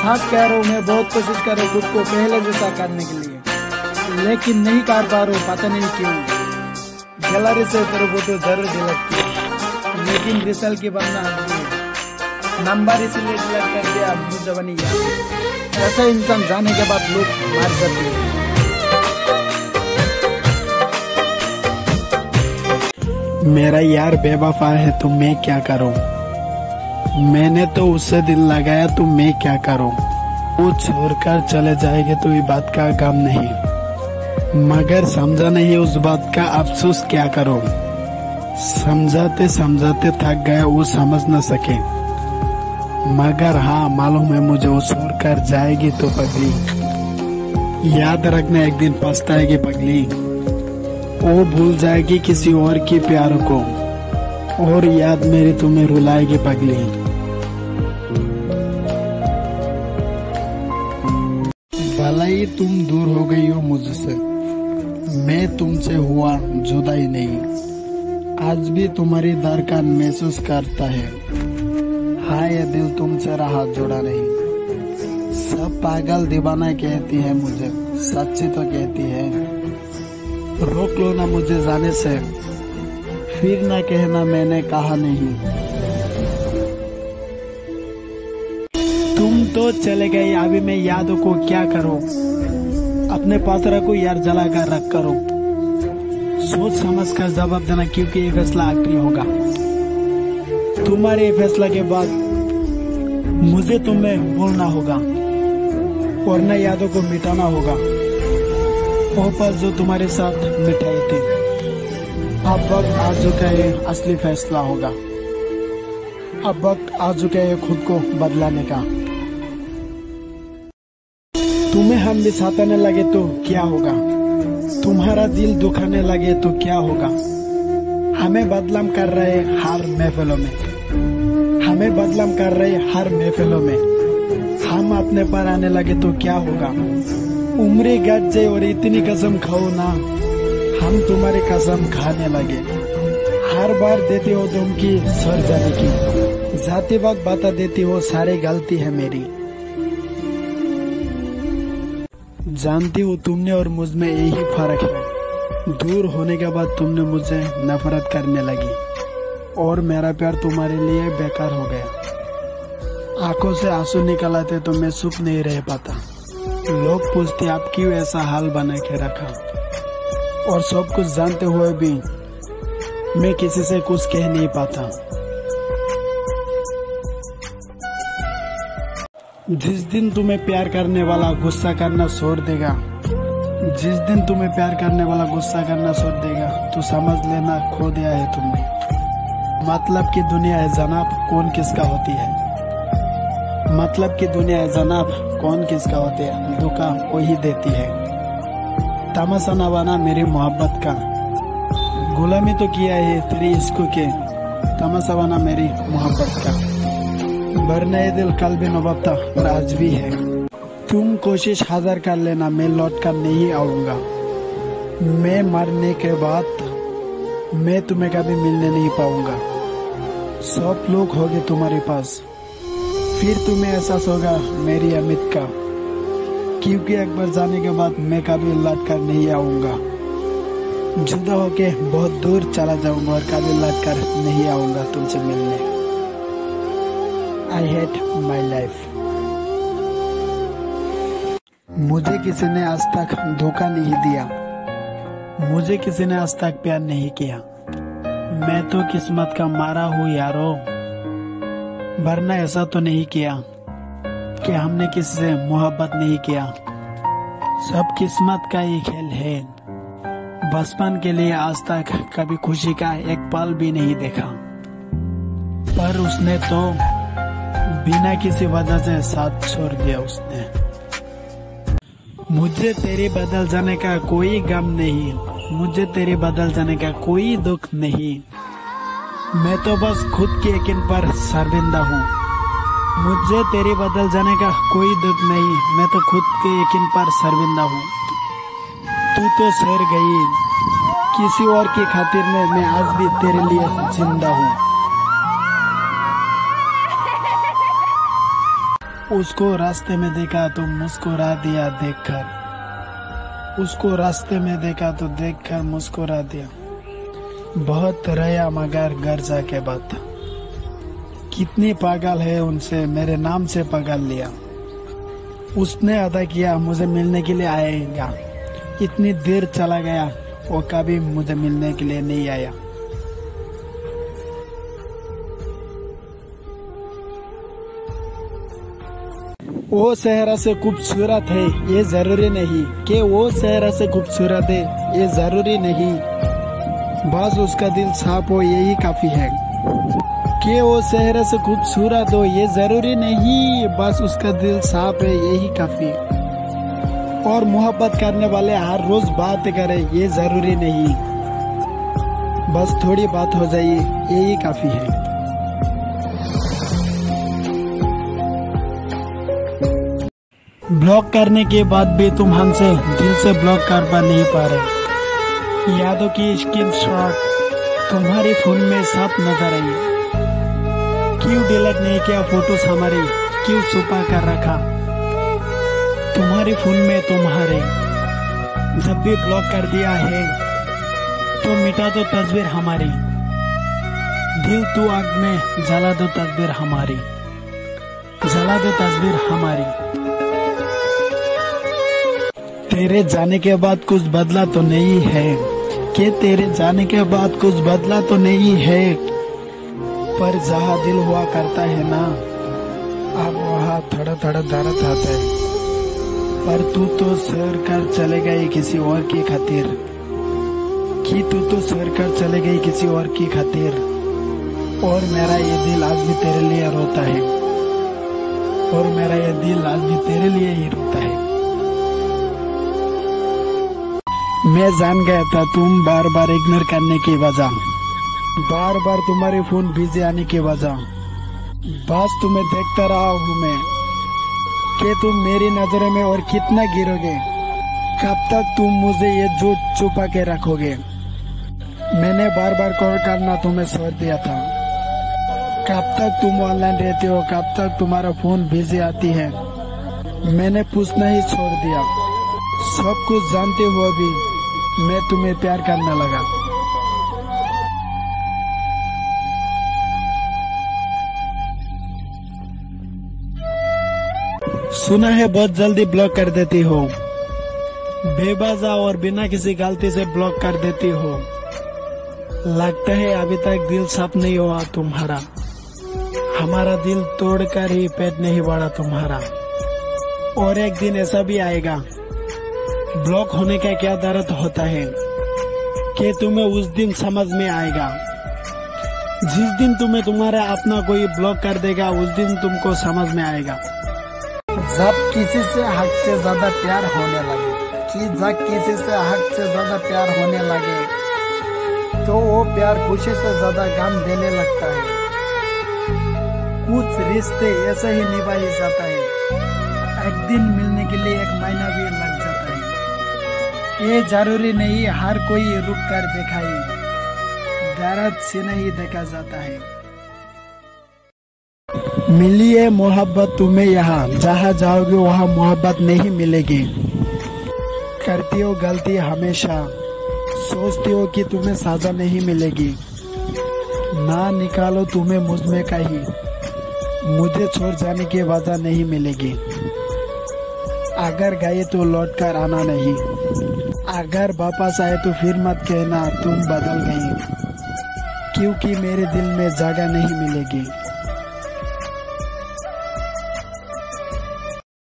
सच कह रहा हूँ, मैं बहुत कोशिश कर रहा हूँ खुद को पहले जैसा करने के लिए, लेकिन नहीं कर पा रहा हूँ, पता नहीं क्यों। गैलरी से तेरे फोटो जरूर डिलीट किया, लेकिन रिजल्ट की बनना नंबर इसलिए डिलीट कर दिया, मुझे बनी गया। ऐसा इंसान जाने के बाद लोग मार जाते हैं। मेरा यार बेवफा है तो मैं क्या करूं? मैंने तो उससे दिल लगाया तो मैं क्या करूं? वो छोड़कर चले जाएंगे तो ये बात का गम नहीं, मगर समझा नहीं उस बात का अफसोस क्या करूं? समझाते समझाते थक गया, वो समझ न सके। मगर हाँ मालूम है मुझे, वो छोड़कर जाएगी तो पगली, याद रखना एक दिन पछताएगी पगली। वो भूल जाएगी किसी और की प्यार को, और याद मेरी तुम्हें रुलाएगी पगली। भला ही तुम दूर हो गई हो मुझसे, मैं तुमसे हुआ जुदा ही नहीं, आज भी तुम्हारी धड़कन महसूस करता है। हाँ ये दिल तुमसे रहा जुड़ा नहीं। सब पागल दीवाना कहती है मुझे, सच्ची तो कहती है। रोक लो ना मुझे जाने से, फिर ना कहना मैंने कहा नहीं। तुम तो चले गए, अभी मैं यादों को क्या करूं? अपने पास रखो यार, जला कर रख करो। सोच समझ कर जवाब देना, क्योंकि ये फैसला आखिरी होगा। तुम्हारे फैसला के बाद मुझे तुम्हें भूलना होगा और न यादों को मिटाना होगा, वो पल जो तुम्हारे साथ मिटाए थे। अब वक्त आ चुका है, असली फैसला होगा। अब वक्त आ चुका है खुद को बदलाने का। तुम्हें हम भी सताने लगे तो क्या होगा? तुम्हारा दिल दुखाने लगे तो क्या होगा? हमें बदनाम कर रहे हर महफिलों में, हमें बदनाम कर रहे हर महफिलों में। हम अपने पर आने लगे तो क्या होगा? उम्र गट जाए और इतनी कसम खाओ ना, हम तुम्हारी कसम खाने लगे। हर बार देती हो धमकी सर जाने की, जाते वक्त बता देती हो सारी गलती है मेरी। जानती हूँ तुमने और मुझ में यही फर्क है, दूर होने के बाद तुमने मुझे नफरत करने लगी और मेरा प्यार तुम्हारे लिए बेकार हो गया। आंखों से आंसू निकल आते तो मैं चुप नहीं रह पाता। लोग पूछते आप क्यों ऐसा हाल बना के रखा, और सब कुछ जानते हुए भी मैं किसी से कुछ कह नहीं पाता। जिस दिन तुम्हें प्यार करने वाला गुस्सा करना छोड़ देगा, जिस दिन तुम्हें प्यार करने वाला गुस्सा करना छोड़ देगा, तो समझ लेना खो दिया है तुमने। मतलब की दुनिया है जनाब, कौन किसका होती है? मतलब की दुनिया है जनाब, कौन किसका होती है? धोखा वही देती है। तमाशा न बना मेरी मोहब्बत का, गुलामी तो किया है तेरी इश्क के, तमाशा बना मेरी मोहब्बत का। वरना ये दिल कल भी नवाब था और आज भी है। तुम कोशिश हजार कर लेना, मैं लौट कर नहीं आऊंगा। मैं मरने के बाद मैं तुम्हें कभी मिलने नहीं पाऊंगा। सब लोग होंगे तुम्हारे पास, फिर तुम्हें एहसास होगा मेरी अमित का, क्योंकि एक बार जाने के बाद मैं कभी लौट कर नहीं आऊंगा। जुदा होके बहुत दूर चला जाऊंगा और कभी लौट कर नहीं आऊंगा तुमसे मिलने। I hate my life. मुझे किसी ने आज तक धोखा नहीं दिया, मुझे किसी ने आज तक प्यार नहीं किया। मैं तो किस्मत का मारा हूँ यारो, वरना ऐसा तो नहीं किया कि हमने किसी से मोहब्बत नहीं किया। सब किस्मत का ही खेल है। बचपन के लिए आज तक कभी खुशी का एक पल भी नहीं देखा, पर उसने तो बिना किसी वजह से साथ छोड़ दिया उसने। मुझे तेरे बदल जाने का कोई गम नहीं, मुझे तेरे बदल जाने का कोई दुख नहीं। मैं तो बस खुद के यकीन पर शर्मिंदा हूँ। मुझे तेरे बदल जाने का कोई दुख नहीं, मैं तो खुद के यकीन पर शर्मिंदा हूँ। तू तो सर गई किसी और की खातिर में, मैं आज भी तेरे लिए जिंदा हूँ। उसको रास्ते में देखा तो मुस्कुरा दिया देखकर। उसको रास्ते में देखा तो देखकर मुस्कुरा दिया। बहुत रहा मगर घर जाके बात। कितनी पागल है उनसे मेरे नाम से पागल लिया। उसने अदा किया मुझे मिलने के लिए आएगा। इतनी देर चला गया वो कभी मुझे मिलने के लिए नहीं आया। वो सेहरा से खूबसूरत है ये जरूरी नहीं कि वो सेहरा से खूबसूरत है ये जरूरी नहीं। बस उसका दिल साफ हो यही काफी है। कि वो सेहरा से खूबसूरत हो ये जरूरी नहीं, बस उसका दिल साफ है यही काफी। और मोहब्बत करने वाले हर रोज बात करे ये जरूरी नहीं, बस थोड़ी बात हो जाए यही काफी है। ब्लॉक करने के बाद भी तुम हमसे दिल से ब्लॉक कर पा नहीं पा रहे। यादों की स्क्रीनशॉट तुम्हारे फोन में सब नजर आई। क्यों डिलीट नहीं किया फोटोज हमारी, क्यों छुपा कर रखा तुम्हारे फोन में तुम्हारे। जब भी ब्लॉक कर दिया है तो मिटा दो तस्वीर हमारी। दिल तू आग में जला दो तस्वीर हमारी, जला दो तस्वीर हमारी। तेरे जाने के बाद कुछ बदला तो नहीं है, कि तेरे जाने के बाद कुछ बदला तो नहीं है। पर जहाँ दिल हुआ करता है ना, अब वहाँ थोड़ा थोड़ा दर्द आता है। पर तू तो सर कर चले गई किसी और की खातिर, कि तू तो सर कर चले गई किसी और की खातिर। और मेरा ये दिल आज भी तेरे लिए रोता है, और मेरा ये दिल आज भी तेरे लिए ही रोता है। मैं जान गया था तुम बार बार इग्नोर करने की वजह, बार बार तुम्हारे फोन बिजी आने की वजह। बस तुम्हें देखता रहा हूँ मैं कि तुम मेरी नजरों में और कितना गिरोगे। कब तक तुम मुझे ये झूठ छुपा के रखोगे। मैंने बार बार कॉल करना तुम्हें छोड़ दिया था। कब तक तुम ऑनलाइन रहते हो, कब तक तुम्हारा फोन बिजी आती है। मैंने पूछना ही छोड़ दिया। सब कुछ जानते हुए भी मैं तुम्हें प्यार करने लगा। सुना है बहुत जल्दी ब्लॉक कर देती हो, बेवजह और बिना किसी गलती से ब्लॉक कर देती हो। लगता है अभी तक दिल साफ नहीं हुआ तुम्हारा। हमारा दिल तोड़कर ही पेट नहीं बढ़ा तुम्हारा। और एक दिन ऐसा भी आएगा, ब्लॉक होने का क्या दर्द होता है, कि तुम्हें उस दिन समझ में आएगा। जिस दिन तुम्हें तुम्हारा अपना कोई ब्लॉक कर देगा उस दिन तुमको समझ में आएगा। जब किसी से हद से ज्यादा प्यार होने लगे, कि जब किसी से हद से ज्यादा प्यार होने लगे तो वो प्यार खुशी से ज्यादा गम देने लगता है। कुछ रिश्ते ऐसे ही निभा ही जाता है। एक दिन मिलने के लिए 1 महीना भी लग जाता है। ये जरूरी नहीं हर कोई रुक कर दिखाए, दर्द से नहीं देखा जाता है। मिली है मोहब्बत तुम्हें यहाँ, जहाँ जाओगे वहाँ मोहब्बत नहीं मिलेगी। करती हो गलती हमेशा, सोचती हो कि तुम्हें सजा नहीं मिलेगी। ना निकालो तुम्हें मुझ में कहीं, मुझे छोड़ जाने की वजह नहीं मिलेगी। अगर गए तो लौट कर आना नहीं, अगर वापस आए तो फिर मत कहना तुम बदल गई, क्योंकि मेरे दिल में जगह नहीं मिलेगी।